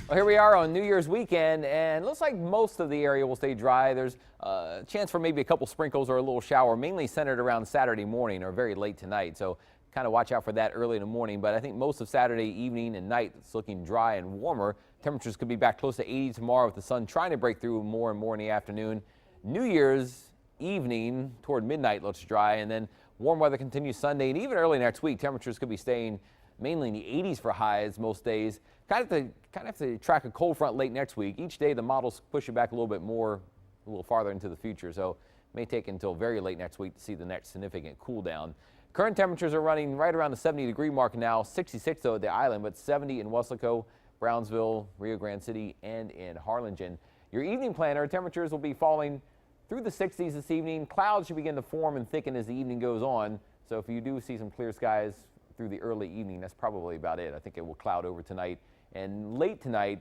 Well, here we are on New Year's weekend, and looks like most of the area will stay dry. There's a chance for maybe a couple sprinkles or a little shower, mainly centered around Saturday morning or very late tonight. So kind of watch out for that early in the morning. But I think most of Saturday evening and night it's looking dry and warmer. Temperatures could be back close to 80 tomorrow with the sun trying to break through more and more in the afternoon. New Year's evening toward midnight looks dry, and then warm weather continues Sunday and even early next week. Temperatures could be staying mainly in the 80s for highs most days. Kind of have to track a cold front late next week. Each day the models push it back a little bit more, a little farther into the future. So it may take until very late next week to see the next significant cool down. Current temperatures are running right around the 70-degree mark now. 66 though at the island, but 70 in Weslaco, Brownsville, Rio Grande City, and in Harlingen. Your evening planner temperatures will be falling through the 60s this evening. Clouds should begin to form and thicken as the evening goes on. So if you do see some clear skies through the early evening, that's probably about it. I think it will cloud over tonight. And late tonight,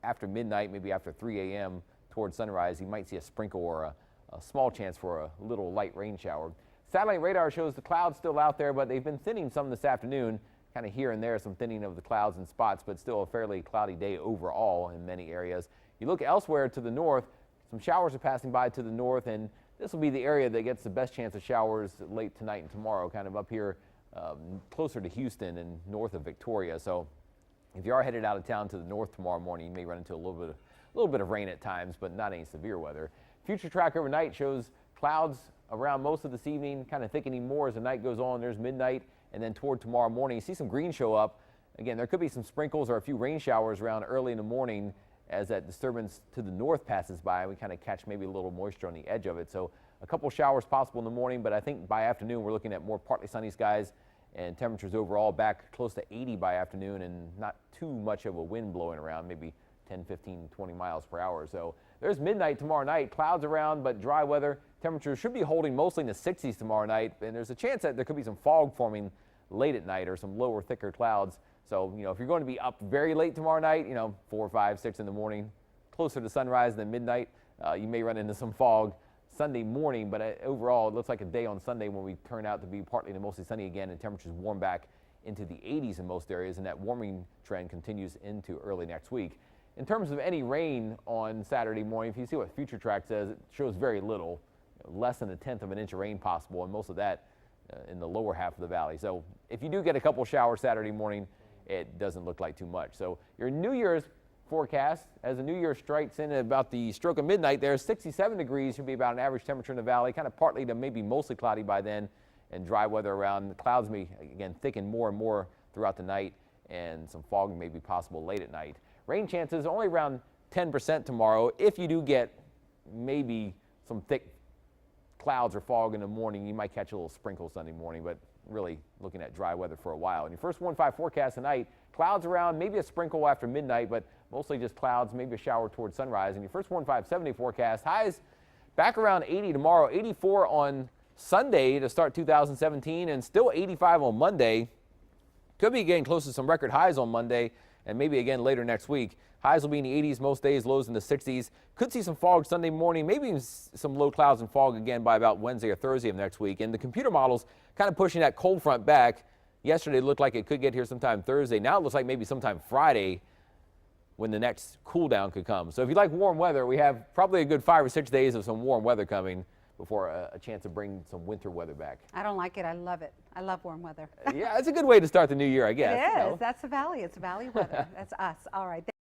after midnight, maybe after 3 a.m. towards sunrise, you might see a sprinkle or a small chance for a little light rain shower. Satellite radar shows the clouds still out there, but they've been thinning some this afternoon. Kind of here and there, some thinning of the clouds in spots, but still a fairly cloudy day overall in many areas. You look elsewhere to the north, some showers are passing by to the north, and this will be the area that gets the best chance of showers late tonight and tomorrow, kind of up here closer to Houston and north of Victoria. So if you are headed out of town to the north tomorrow morning, you may run into a little bit of rain at times, but not any severe weather. Future track overnight shows clouds around most of this evening, kind of thickening more as the night goes on. There's midnight, and then toward tomorrow morning, you see some green show up. Again, there could be some sprinkles or a few rain showers around early in the morning as that disturbance to the north passes by. We kind of catch maybe a little moisture on the edge of it. So a couple showers possible in the morning, but I think by afternoon we're looking at more partly sunny skies and temperatures overall back close to 80 by afternoon and not too much of a wind blowing around, maybe 10, 15, 20 miles per hour. So there's midnight tomorrow night, clouds around, but dry weather. Temperatures should be holding mostly in the 60s tomorrow night, and there's a chance that there could be some fog forming late at night or some lower, thicker clouds. So, if you're going to be up very late tomorrow night, 4, 5, 6 in the morning, closer to sunrise than midnight, you may run into some fog Sunday morning, but overall it looks like a day on Sunday when we turn out to be partly to mostly sunny again and temperatures warm back into the 80s in most areas, and that warming trend continues into early next week. In terms of any rain on Saturday morning, if you see what Future Track says, it shows very little, less than 1/10 of an inch of rain possible, and most of that in the lower half of the valley. So if you do get a couple showers Saturday morning, it doesn't look like too much. So your New Year's forecast, as the New Year strikes in at about the stroke of midnight, there's 67 degrees, should be about an average temperature in the valley, kind of partly to maybe mostly cloudy by then, and dry weather around. The clouds may, again, thicken more and more throughout the night, and some fog may be possible late at night. Rain chances only around 10% tomorrow. If you do get maybe some thick clouds or fog in the morning, you might catch a little sprinkle Sunday morning, but really looking at dry weather for a while. In your first 1-5 forecast tonight, clouds around, maybe a sprinkle after midnight, but mostly just clouds, maybe a shower towards sunrise. In your first 1-5 7-day forecast, highs back around 80 tomorrow, 84 on Sunday to start 2017, and still 85 on Monday. Could be getting close to some record highs on Monday, and maybe again later next week. Highs will be in the 80s most days, lows in the 60s. Could see some fog Sunday morning, maybe some low clouds and fog again by about Wednesday or Thursday of next week. And the computer models kind of pushing that cold front back. Yesterday it looked like it could get here sometime Thursday. Now it looks like maybe sometime Friday when the next cool down could come. So if you like warm weather, we have probably a good 5 or 6 days of some warm weather coming before a chance to bring some winter weather back. I don't like it. I love it. I love warm weather. Yeah, it's a good way to start the new year, I guess. It is. That's the valley. It's valley weather. That's us. All right.